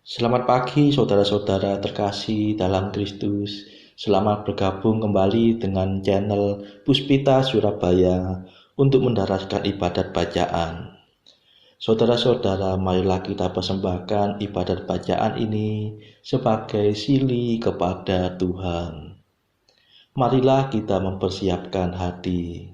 Selamat pagi saudara-saudara terkasih dalam Kristus. Selamat bergabung kembali dengan channel Puspita Surabaya untuk mendaraskan ibadat bacaan. Saudara-saudara, marilah kita persembahkan ibadat bacaan ini sebagai sili kepada Tuhan. Marilah kita mempersiapkan hati.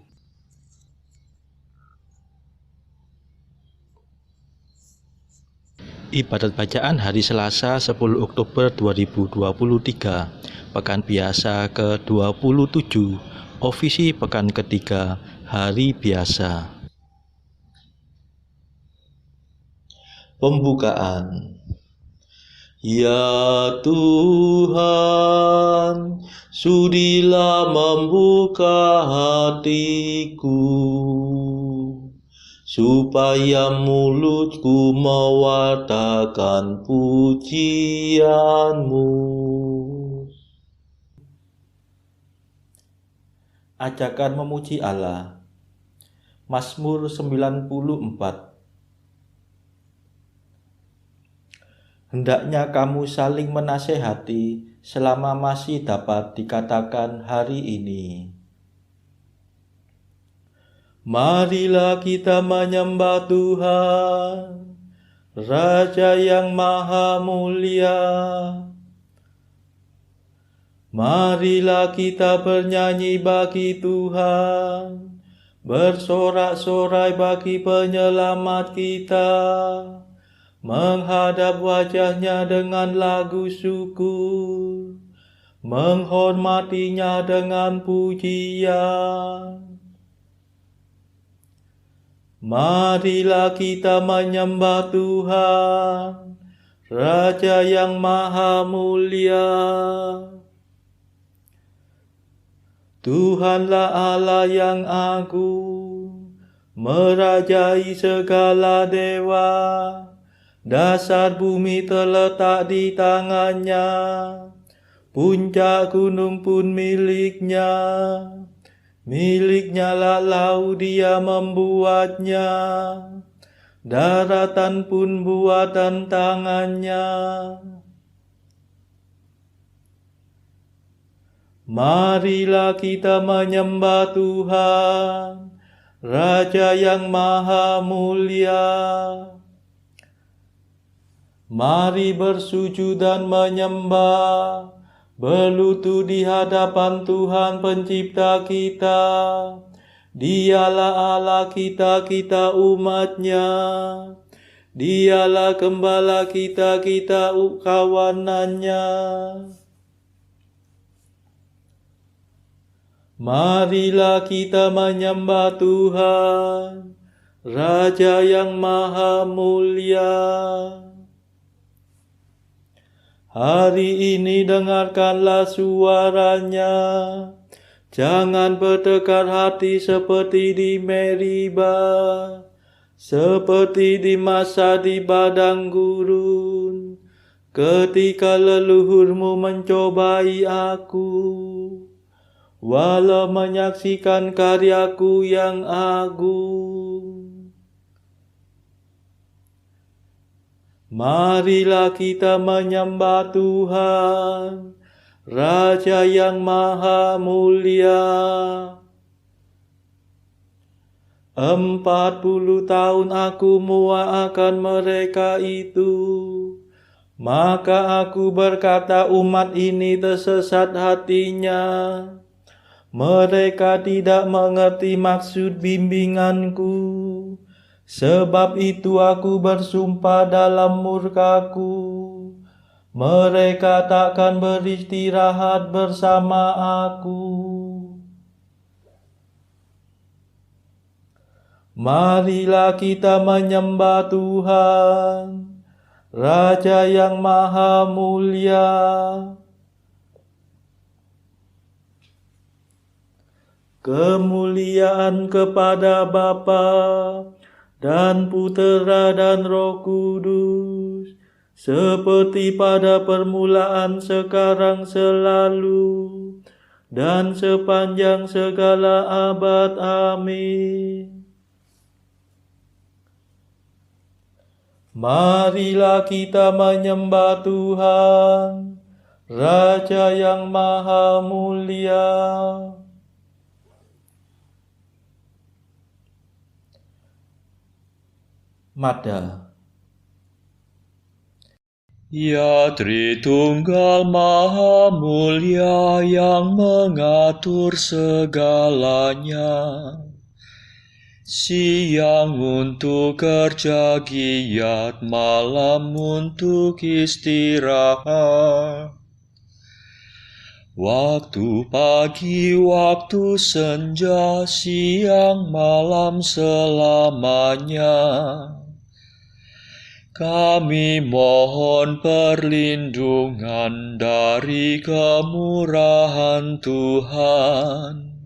Ibadat bacaan hari Selasa 10 Oktober 2023, Pekan Biasa ke-27, Ofisi Pekan ketiga, Hari Biasa. Pembukaan. Ya Tuhan, sudilah membuka hatiku, supaya mulutku mewartakan pujian-Mu. Ajakan memuji Allah. Mazmur 94. Hendaknya kamu saling menasehati selama masih dapat dikatakan hari ini. Marilah kita menyembah Tuhan, Raja yang Maha Mulia. Marilah kita bernyanyi bagi Tuhan, bersorak-sorai bagi penyelamat kita, menghadap wajahnya dengan lagu syukur, menghormatinya dengan pujian. Marilah kita menyembah Tuhan, Raja yang Maha Mulia. Tuhanlah Allah yang agung, merajai segala dewa. Dasar bumi terletak di tangannya, puncak gunung pun miliknya. Miliknya lah laut dia membuatnya, daratan pun buatan tangannya. Marilah kita menyembah Tuhan, Raja yang Maha Mulia. Mari bersujud dan menyembah, berlutut di hadapan Tuhan Pencipta kita. Dialah Allah kita, kita umat-Nya. Dialah Gembala kita, kita kawanan-Nya. Marilah kita menyembah Tuhan, Raja yang Maha Mulia. Hari ini dengarkanlah suaranya, jangan bertekar hati seperti di Meriba, seperti di masa di padang gurun, ketika leluhurmu mencobai aku, walau menyaksikan karyaku yang agung. Marilah kita menyembah Tuhan, Raja yang Maha Mulia. 40 tahun aku muak akan mereka itu, maka aku berkata umat ini tersesat hatinya. Mereka tidak mengerti maksud bimbinganku. Sebab itu aku bersumpah dalam murkaku, mereka takkan beristirahat bersama aku. Marilah kita menyembah Tuhan, Raja yang Maha Mulia. Kemuliaan kepada Bapa dan Putera dan Roh Kudus, seperti pada permulaan, sekarang, selalu, dan sepanjang segala abad. Amin. Marilah kita menyembah Tuhan, Raja yang Maha Mulia. Mada. Ya Tritunggal Maha Mulia yang mengatur segalanya, siang untuk kerja giat, malam untuk istirahat. Waktu pagi, waktu senja, siang malam selamanya. Kami mohon perlindungan dari kemurahan Tuhan.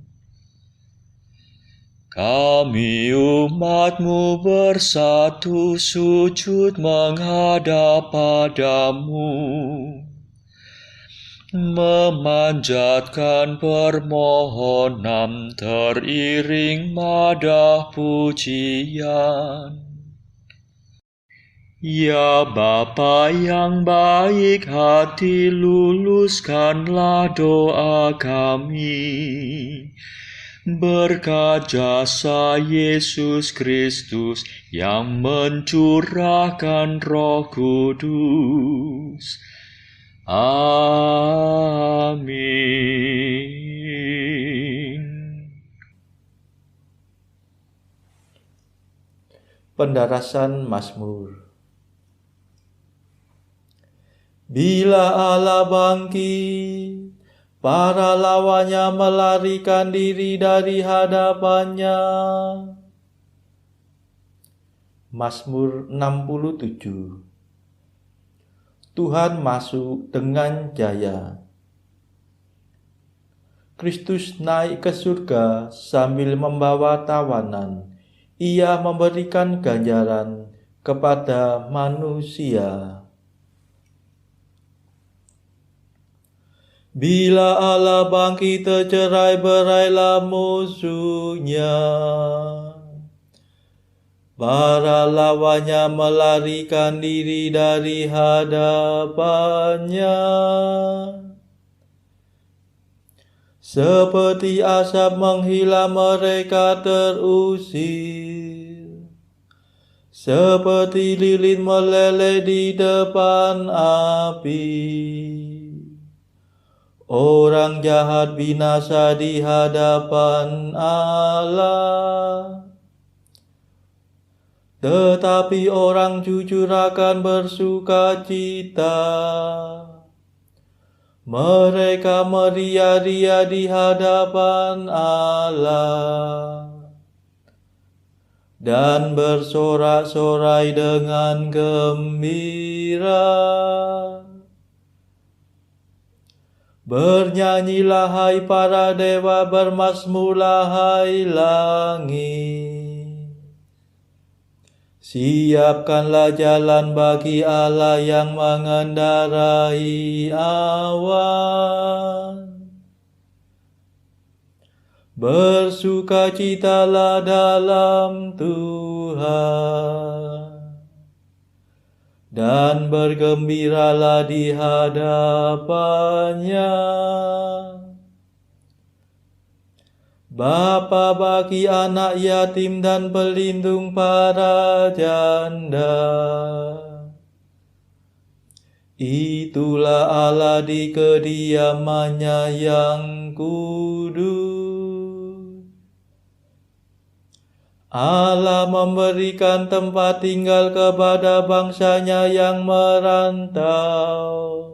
Kami umat-Mu bersatu sujud menghadap padamu, memanjatkan permohonan teriring madah pujian. Ya Bapa yang baik hati, luluskanlah doa kami. Berkat jasa Yesus Kristus yang mencurahkan Roh Kudus. Amin. Pendarasan Mazmur. Bila Allah bangkit, para lawannya melarikan diri dari hadapannya. Mazmur 67. Tuhan masuk dengan jaya. Kristus naik ke surga sambil membawa tawanan. Ia memberikan ganjaran kepada manusia. Bila Allah bangkit, tercerai-berailah musuhnya. Para lawannya melarikan diri dari hadapannya. Seperti asap menghilang mereka terusir. Seperti lilin meleleh di depan api. Orang jahat binasa di hadapan Allah, tetapi orang jujur akan bersukacita. Mereka meria-ria di hadapan Allah dan bersorak-sorai dengan gembira. Bernyanyilah hai para dewa, bermazmurlah hai langit. Siapkanlah jalan bagi Allah yang mengendarai awan. Bersukacitalah dalam Tuhan dan bergembiralah di hadapannya. Bapa bagi anak yatim dan pelindung para janda. Itulah Allah di kediamannya yang kudus. Allah memberikan tempat tinggal kepada bangsanya yang merantau.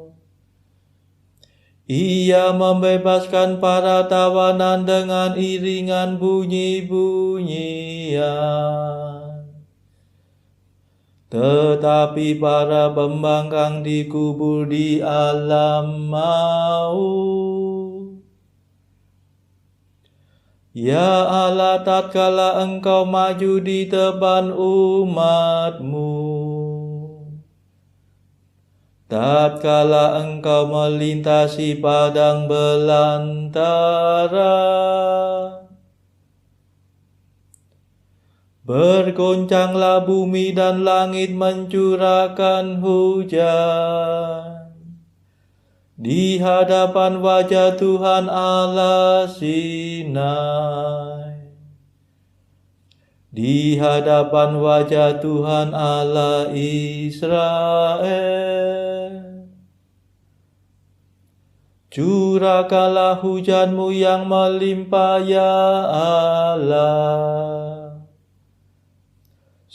Ia membebaskan para tawanan dengan iringan bunyi-bunyian. Tetapi para pembangkang dikubur di alam maut. Ya Allah, tatkala Engkau maju di depan umat-Mu, tatkala Engkau melintasi padang belantara, Bergoncanglah bumi dan langit mencurahkan hujan. Di hadapan wajah Tuhan Allah Sinai. Di hadapan wajah Tuhan Allah Israel. Curahkanlah hujanmu yang melimpah ya Allah.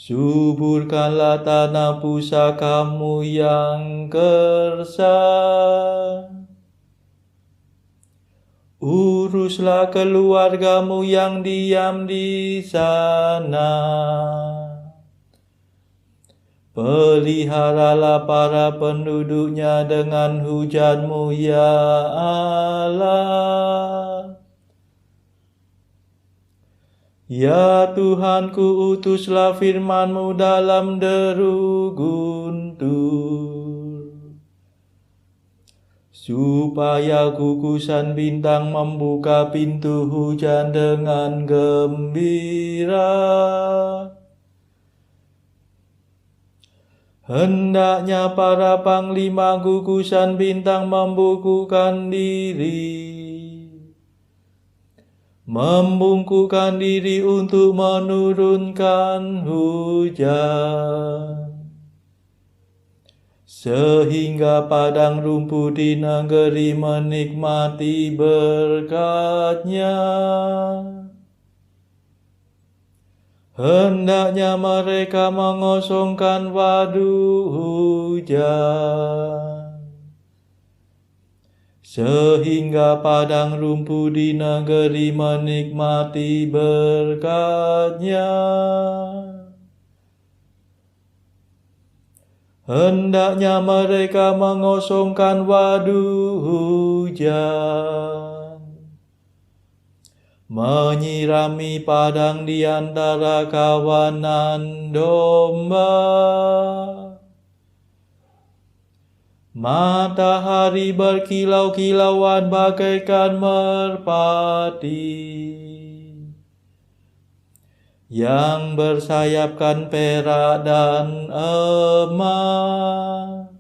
Suburkanlah tanah pusakamu yang gersang. Uruslah keluargamu yang diam di sana. Peliharalah para penduduknya dengan hujanmu ya Allah. Ya Tuhanku, utuslah firman-Mu dalam deru guntur, supaya gugusan bintang membuka pintu hujan dengan gembira. Hendaknya para panglima gugusan bintang membungkukkan diri untuk menurunkan hujan, sehingga padang rumput di negeri menikmati berkat-Nya. Hendaknya mereka mengosongkan waduk hujan, sehingga padang rumput di negeri menikmati berkat-Nya. Hendaknya mereka mengosongkan waduk hujan, menyirami padang di antara kawanan domba. Matahari berkilau-kilauan bagaikan merpati yang bersayapkan perak dan emas.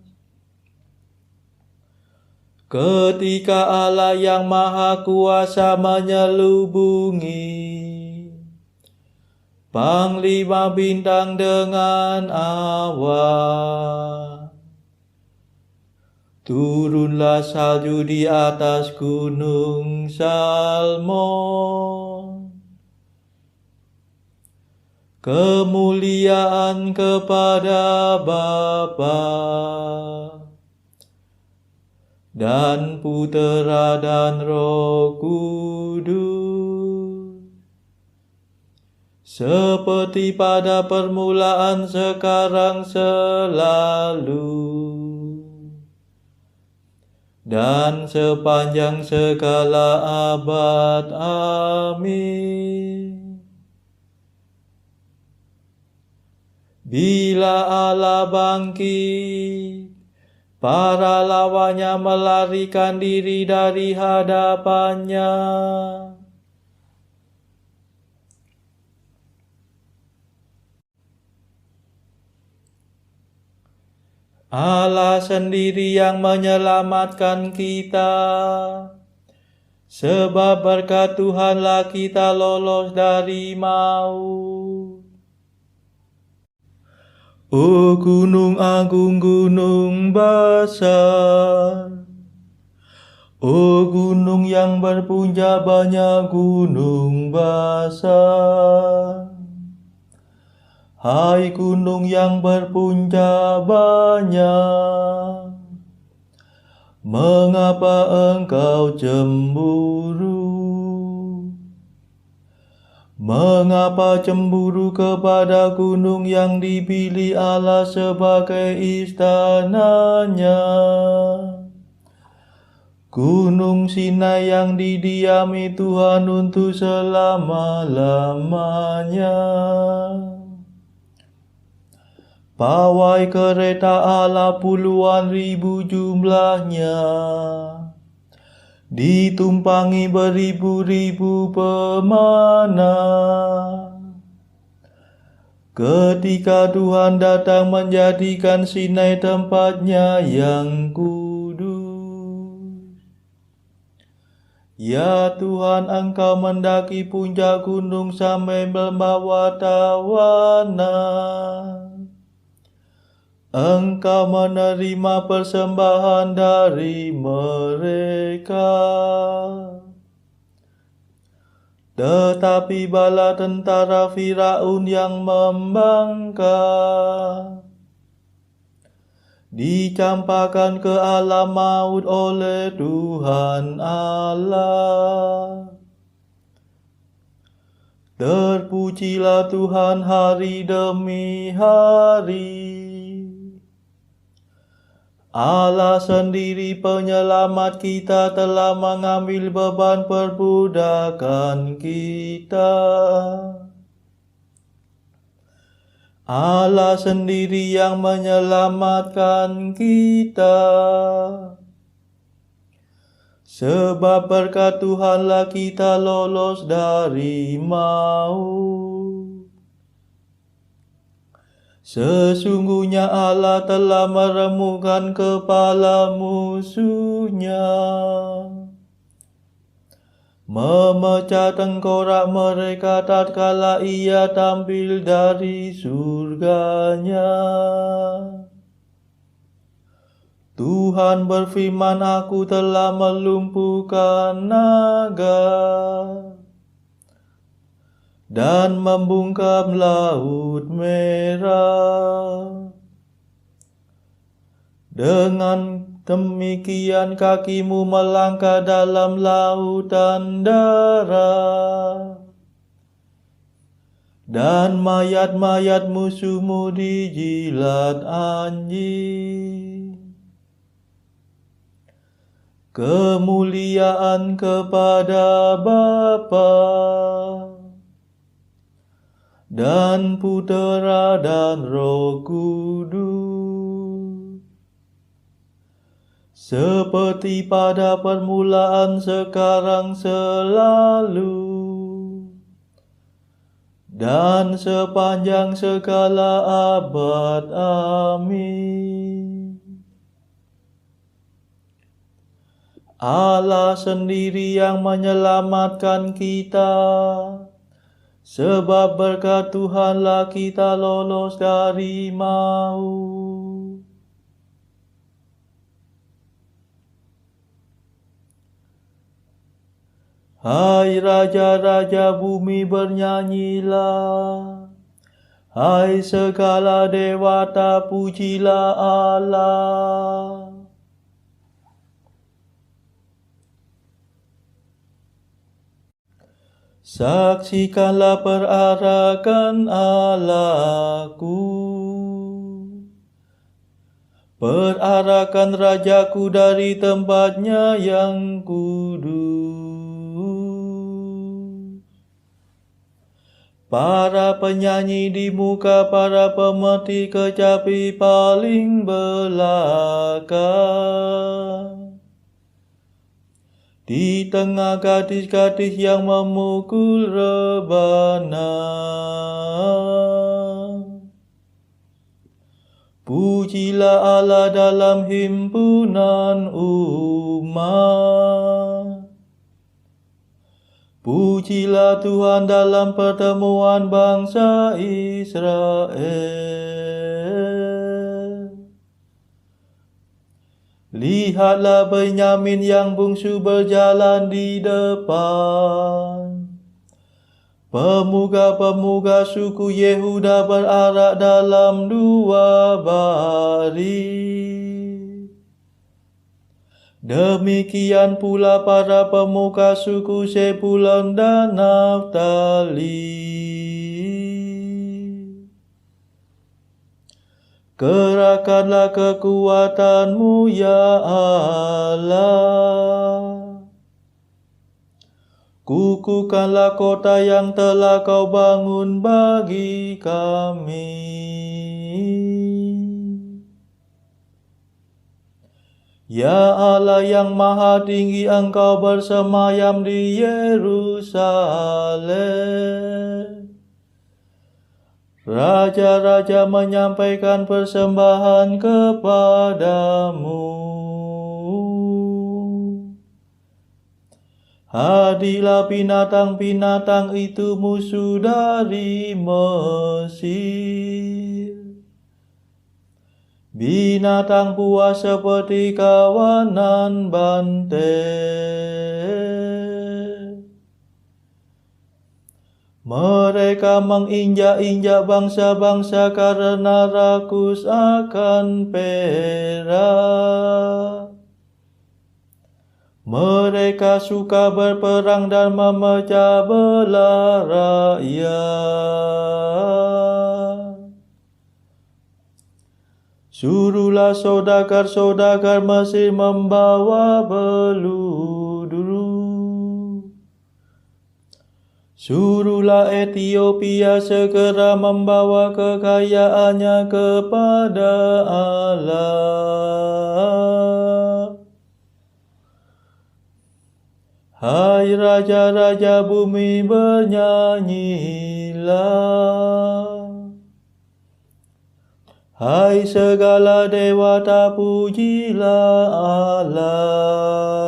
Ketika Allah yang Maha Kuasa menyelubungi panglima bintang dengan awan, turunlah salju di atas gunung Salmon. Kemuliaan kepada Bapa dan Putera dan Roh Kudus, seperti pada permulaan, sekarang, selalu, dan sepanjang segala abad. Amin. Bila Allah bangkit, para lawannya melarikan diri dari hadapannya. Allah sendiri yang menyelamatkan kita, sebab berkat Tuhanlah kita lolos dari maut. O gunung agung, gunung besar, o gunung yang berpuncak banyak, gunung besar. Hai gunung yang berpuncak banyak, mengapa engkau cemburu? Mengapa cemburu kepada gunung yang dipilih Allah sebagai istananya? Gunung Sinai yang didiami Tuhan untuk selama-lamanya. Pawai kereta Allah puluhan ribu jumlahnya, ditumpangi beribu-ribu pemana. Ketika Tuhan datang menjadikan Sinai tempatnya yang kudus. Ya Tuhan, Engkau mendaki puncak gunung sampai membawa tawanan. Engkau menerima persembahan dari mereka. Tetapi bala tentara Firaun yang membangkang dicampakkan ke alam maut oleh Tuhan Allah. Terpujilah Tuhan hari demi hari. Allah sendiri penyelamat kita telah mengambil beban perbudakan kita. Allah sendiri yang menyelamatkan kita. Sebab berkat Tuhanlah kita lolos dari maut. Sesungguhnya Allah telah meremukkan kepala musuhnya, memecah tengkorak mereka tatkala ia tampil dari surganya. Tuhan berfirman, aku telah melumpuhkan naga dan membungkam laut merah. Dengan demikian kakimu melangkah dalam lautan darah, dan mayat-mayat musuhmu dijilat anjing. Kemuliaan kepada Bapa dan Putera dan Roh Kudus, seperti pada permulaan, sekarang, selalu, dan sepanjang segala abad. Amin. Allah sendiri yang menyelamatkan kita. Sebab berkat Tuhanlah kita lolos dari maut. Hai raja-raja bumi, bernyanyilah. Hai segala dewata, pujilah Allah. Saksikanlah perarakan Allahku, perarakan Rajaku dari tempatnya yang kudus. Para penyanyi di muka para pemerhati kecapi paling belakang. Di tengah gadis-gadis yang memukul rebana. Pujilah Allah dalam himpunan umat. Pujilah Tuhan dalam pertemuan bangsa Israel. Lihatlah Benyamin yang bungsu berjalan di depan. Pemuka-pemuka suku Yehuda berarak dalam dua baris. Demikian pula para pemuka suku Zebulon dan Naftali. Kerahkanlah kekuatanmu, ya Allah. Kukuhkanlah kota yang telah kau bangun bagi kami. Ya Allah yang maha tinggi, Engkau bersemayam di Yerusalem. Raja-raja menyampaikan persembahan kepadamu. Hadirlah binatang-binatang itu musuh dari Mesir. Binatang buas seperti kawanan banteng. Mereka menginjak-injak bangsa-bangsa karena rakus akan perak. Mereka suka berperang dan memecah belah rakyat. Suruhlah saudagar-saudagar Mesir membawa beludru. Suruhlah Ethiopia segera membawa kekayaannya kepada Allah. Hai raja-raja bumi, bernyanyilah. Hai segala dewata, pujilah Allah.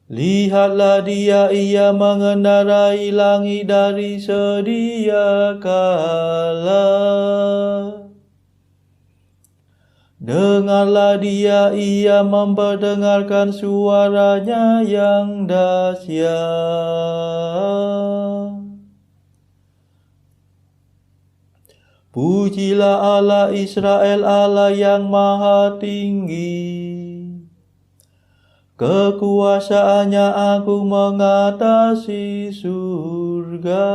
Lihatlah dia, ia mengendarai langit dari sedia kala. Dengarlah dia, ia memperdengarkan suaranya yang dahsyat. Pujilah Allah Israel, Allah yang maha tinggi. Kekuasaannya agung mengatasi surga.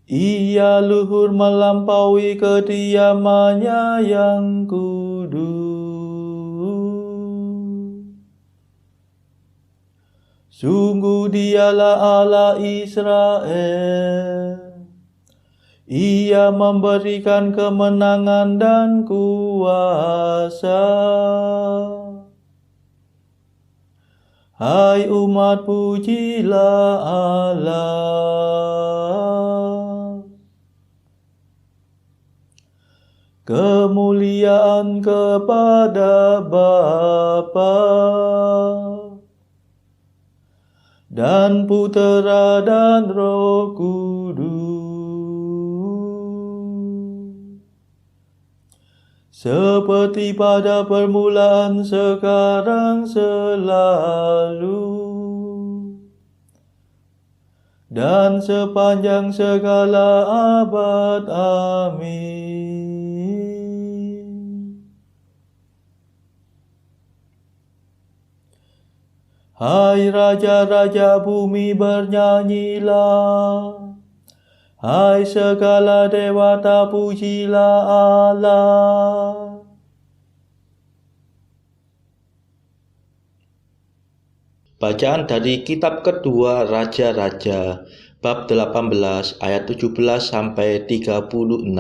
Ia luhur melampaui kediamannya yang kudus. Sungguh dialah Allah Israel. Ia memberikan kemenangan dan kuasa. Hai umat, pujilah Allah. Kemuliaan kepada Bapa dan Putera dan Roh Kudus, seperti pada permulaan, sekarang, selalu, dan sepanjang segala abad. Amin. Hai raja-raja bumi, bernyanyilah. Hai segala dewata, pujilah Allah. Bacaan dari kitab kedua Raja-Raja, bab 18 ayat 17 sampai 36.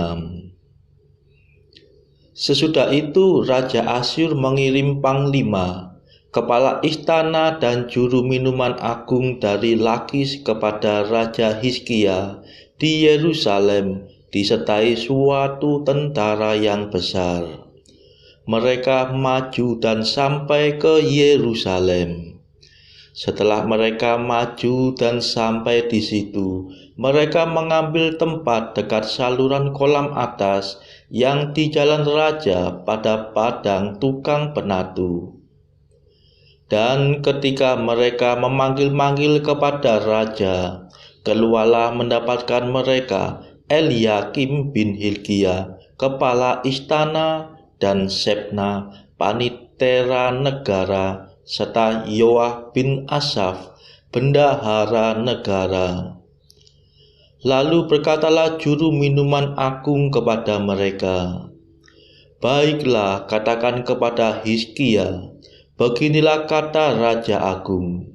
Sesudah itu Raja Asyur mengirim panglima, kepala istana dan juru minuman agung dari Lakis kepada Raja Hizkia di Yerusalem, disertai suatu tentara yang besar. Mereka maju dan sampai ke Yerusalem. Setelah mereka maju dan sampai di situ, mereka mengambil tempat dekat saluran kolam atas yang di jalan raja pada padang tukang penatu. Dan ketika mereka memanggil-manggil kepada raja, keluarlah mendapatkan mereka Eliakim bin Hilkia, kepala istana, dan Sebna, panitera negara, serta Yoah bin Asaf, bendahara negara. Lalu berkatalah juru minuman agung kepada mereka, "Baiklah, katakan kepada Hizkia, beginilah kata Raja Agung,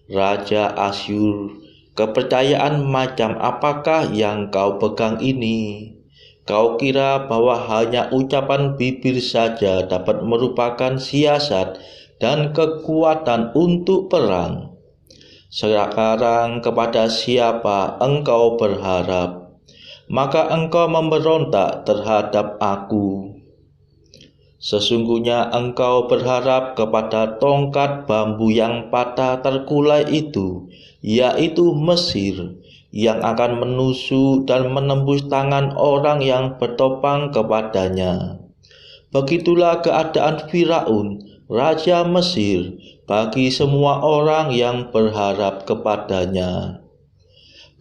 Raja Asyur, kepercayaan macam apakah yang kau pegang ini? Kau kira bahwa hanya ucapan bibir saja dapat merupakan siasat dan kekuatan untuk perang? Sekarang kepada siapa engkau berharap? Maka engkau memberontak terhadap aku. Sesungguhnya engkau berharap kepada tongkat bambu yang patah terkulai itu, yaitu Mesir, yang akan menusuk dan menembus tangan orang yang bertopang kepadanya. Begitulah keadaan Firaun, raja Mesir, bagi semua orang yang berharap kepadanya.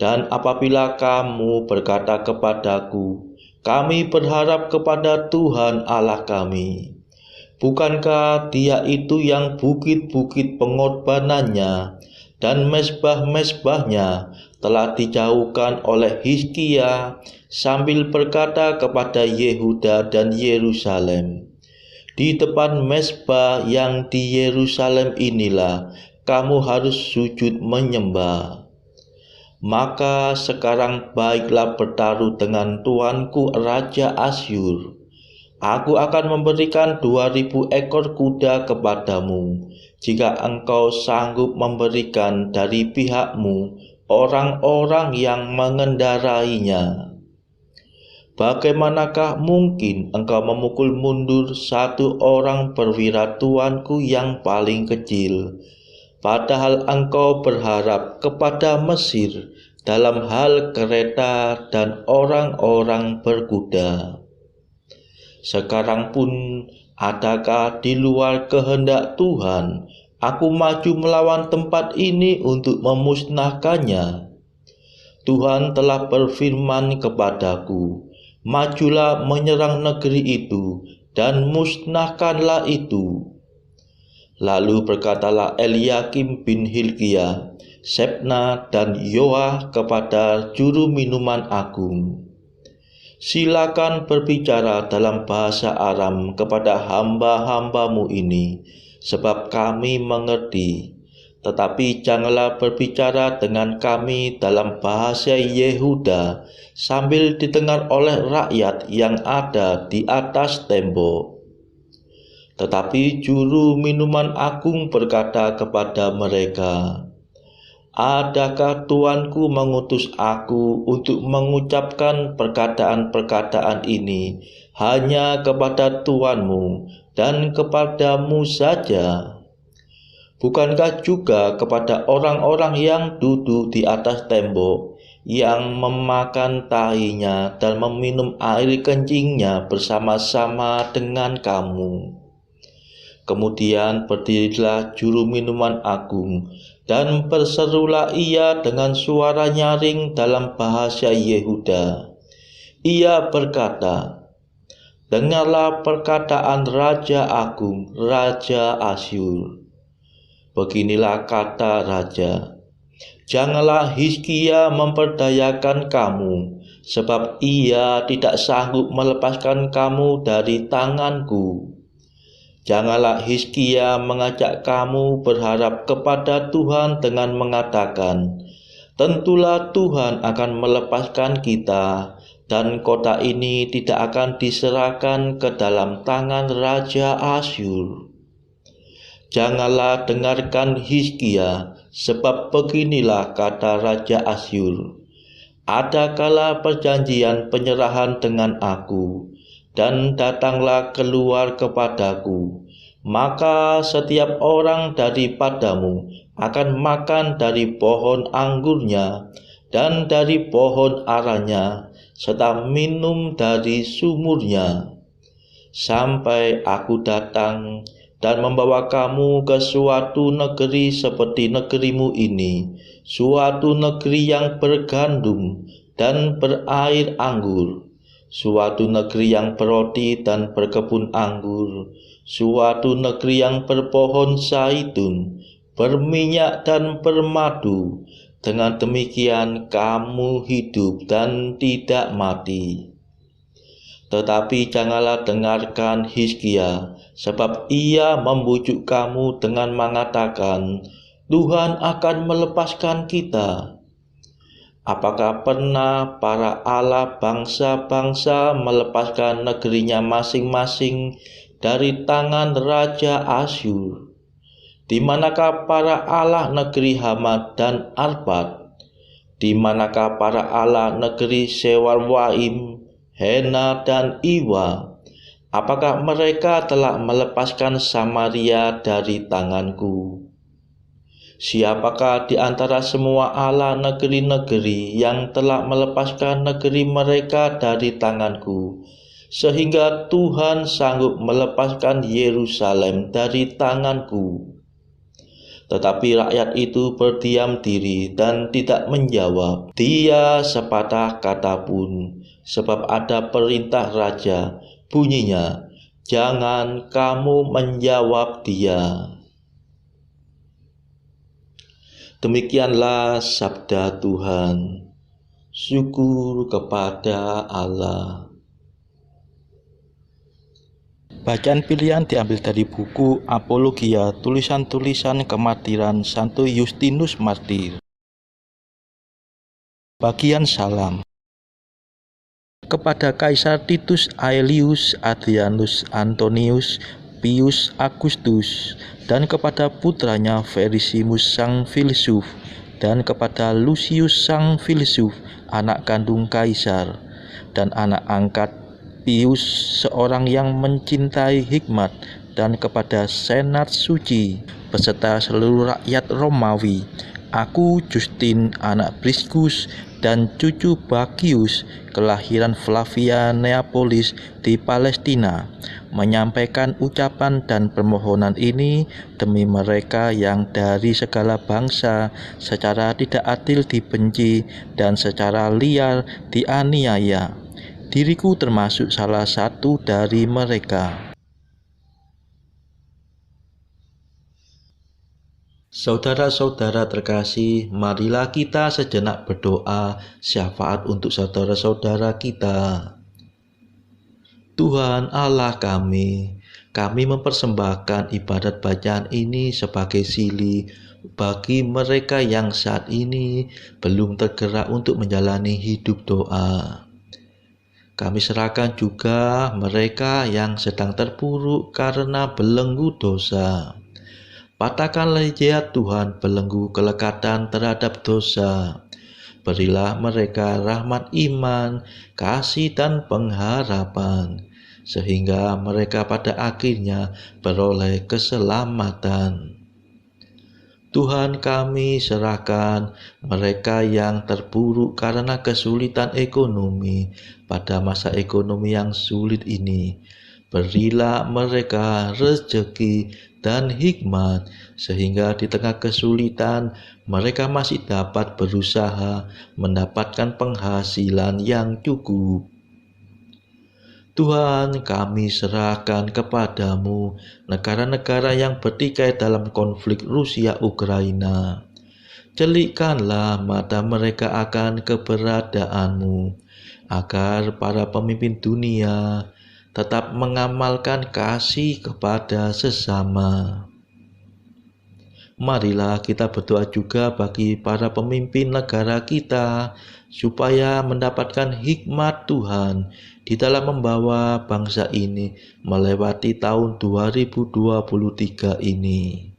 Dan apabila kamu berkata kepadaku, kami berharap kepada Tuhan Allah kami, bukankah Dia itu yang bukit-bukit pengorbanannya dan mezbah-mezbahnya telah dijauhkan oleh Hizkia, sambil berkata kepada Yehuda dan Yerusalem, di depan mezbah yang di Yerusalem inilah kamu harus sujud menyembah. Maka sekarang baiklah bertaruh dengan tuanku Raja Asyur. Aku akan memberikan 2.000 ekor kuda kepadamu, jika engkau sanggup memberikan dari pihakmu orang-orang yang mengendarainya. Bagaimanakah mungkin engkau memukul mundur satu orang perwira tuanku yang paling kecil, padahal engkau berharap kepada Mesir dalam hal kereta dan orang-orang berkuda? Sekarang pun, adakah di luar kehendak Tuhan aku maju melawan tempat ini untuk memusnahkannya? Tuhan telah berfirman kepadaku, majulah menyerang negeri itu dan musnahkanlah itu. Lalu berkatalah Eliakim bin Hilkia, Sebna dan Yoah kepada juru minuman agung, silakan berbicara dalam bahasa Aram kepada hamba-hambamu ini, sebab kami mengerti. Tetapi janganlah berbicara dengan kami dalam bahasa Yehuda, sambil didengar oleh rakyat yang ada di atas tembok. Tetapi juru minuman agung berkata kepada mereka, adakah tuanku mengutus aku untuk mengucapkan perkataan-perkataan ini hanya kepada tuanmu dan kepadamu saja? Bukankah juga kepada orang-orang yang duduk di atas tembok, yang memakan tahinya dan meminum air kencingnya bersama-sama dengan kamu? Kemudian berdirilah juru minuman agung, dan berserulah ia dengan suara nyaring dalam bahasa Yehuda. Ia berkata, dengarlah perkataan Raja Agung, Raja Asyur. Beginilah kata Raja, janganlah Hizkia memperdayakan kamu, sebab ia tidak sanggup melepaskan kamu dari tanganku. Janganlah Hizkia mengajak kamu berharap kepada Tuhan dengan mengatakan, tentulah Tuhan akan melepaskan kita, dan kota ini tidak akan diserahkan ke dalam tangan Raja Asyur. Janganlah dengarkan Hizkia, sebab beginilah kata Raja Asyur, ada kala perjanjian penyerahan dengan aku, dan datanglah keluar kepadaku, maka setiap orang daripadamu akan makan dari pohon anggurnya dan dari pohon aranya, serta minum dari sumurnya, sampai aku datang dan membawa kamu ke suatu negeri seperti negerimu ini, suatu negeri yang bergandum dan berair anggur, suatu negeri yang berroti dan berkebun anggur, suatu negeri yang berpohon zaitun, berminyak dan bermadu. Dengan demikian kamu hidup dan tidak mati. Tetapi janganlah dengarkan Hizkia, sebab ia membujuk kamu dengan mengatakan, Tuhan akan melepaskan kita. Apakah pernah para Allah bangsa-bangsa melepaskan negerinya masing-masing dari tangan Raja Asyur? Di manakah para Allah negeri Hamat dan Arpad? Di manakah para Allah negeri Sewarwaim, Hena dan Iwa? Apakah mereka telah melepaskan Samaria dari tanganku? Siapakah di antara semua Allah negeri-negeri yang telah melepaskan negeri mereka dari tanganku, sehingga Tuhan sanggup melepaskan Yerusalem dari tanganku? Tetapi rakyat itu berdiam diri dan tidak menjawab dia sepatah kata pun, sebab ada perintah raja, bunyinya, "Jangan kamu menjawab dia." Demikianlah sabda Tuhan. Syukur kepada Allah. Bacaan pilihan diambil dari buku Apologia, tulisan-tulisan kemartiran Santo Justinus Martir. Bagian salam. Kepada Kaisar Titus Aelius Adrianus Antonius Pius Augustus, dan kepada putranya Verisimus sang filsuf, dan kepada Lucius sang filsuf, anak kandung Kaisar, dan anak angkat Pius, seorang yang mencintai hikmat, dan kepada Senat Suci beserta seluruh rakyat Romawi. Aku Justin, anak Priscus dan cucu Bagius, kelahiran Flavia Neapolis di Palestina, menyampaikan ucapan dan permohonan ini demi mereka yang dari segala bangsa secara tidak adil dibenci dan secara liar dianiaya. Diriku termasuk salah satu dari mereka. Saudara-saudara terkasih, marilah kita sejenak berdoa syafaat untuk saudara-saudara kita. Tuhan Allah kami mempersembahkan ibadat bacaan ini sebagai sili bagi mereka yang saat ini belum tergerak untuk menjalani hidup doa. Kami serahkan juga mereka yang sedang terpuruk karena belenggu dosa. Patahkanlah ya Tuhan belenggu kelekatan terhadap dosa. Berilah mereka rahmat iman, kasih dan pengharapan, sehingga mereka pada akhirnya beroleh keselamatan. Tuhan, kami serahkan mereka yang terpuruk karena kesulitan ekonomi pada masa ekonomi yang sulit ini. Berilah mereka rezeki dan hikmat, sehingga di tengah kesulitan mereka masih dapat berusaha mendapatkan penghasilan yang cukup. Tuhan, kami serahkan kepadamu negara-negara yang bertikai dalam konflik Rusia-Ukraina. Celikkanlah mata mereka akan keberadaanmu, agar para pemimpin dunia tetap mengamalkan kasih kepada sesama. Marilah kita berdoa juga bagi para pemimpin negara kita, supaya mendapatkan hikmat Tuhan di dalam membawa bangsa ini melewati tahun 2023 ini.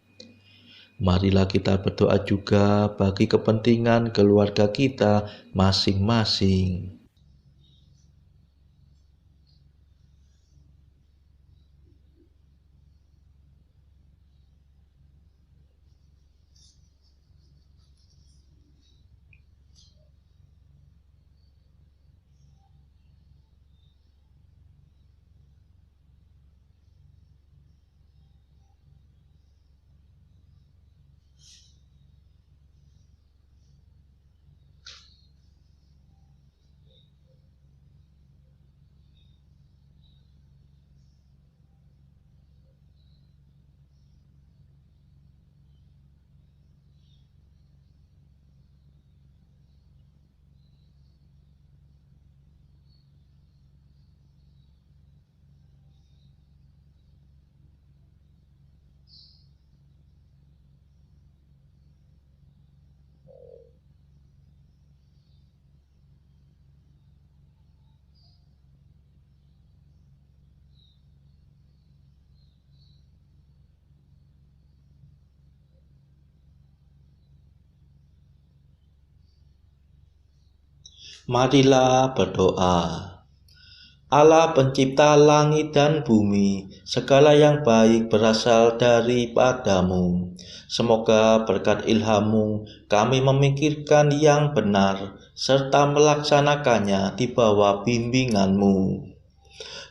Marilah kita berdoa juga bagi kepentingan keluarga kita masing-masing. Marilah berdoa. Allah pencipta langit dan bumi, segala yang baik berasal daripadamu. Semoga berkat ilham-Mu kami memikirkan yang benar, serta melaksanakannya di bawah bimbingan-Mu.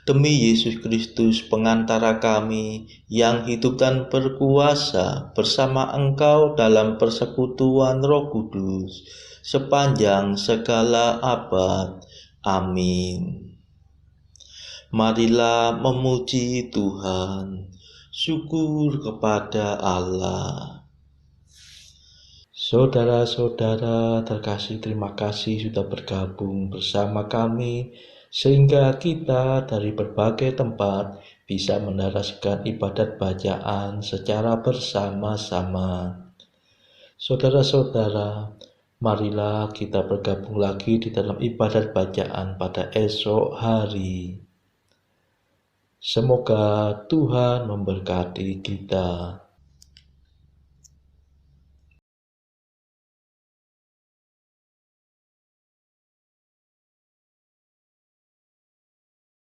Demi Yesus Kristus pengantara kami, yang hidup dan berkuasa bersama Engkau dalam persekutuan Roh Kudus, sepanjang segala abad. Amin. Marilah memuji Tuhan. Syukur kepada Allah. Saudara-saudara terkasih, terima kasih sudah bergabung bersama kami, sehingga kita dari berbagai tempat bisa menarasikan ibadat bacaan secara bersama-sama. Saudara-saudara, marilah kita bergabung lagi di dalam ibadat bacaan pada esok hari. Semoga Tuhan memberkati kita.